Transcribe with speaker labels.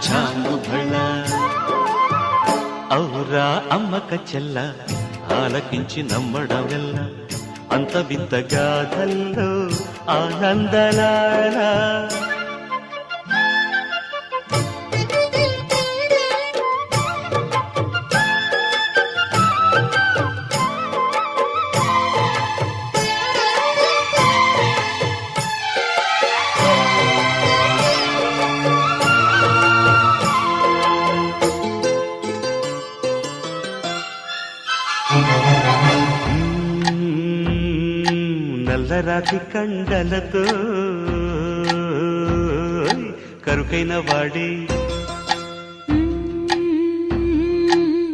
Speaker 1: చాంగుబళ ఔరా అమ్మక చెల్ల ఆలకించి నమ్మడమెల్ల అంత వింత గాథల్లో ఆనందలారా నల్లరాతి కండలతో కరుకైన వాడే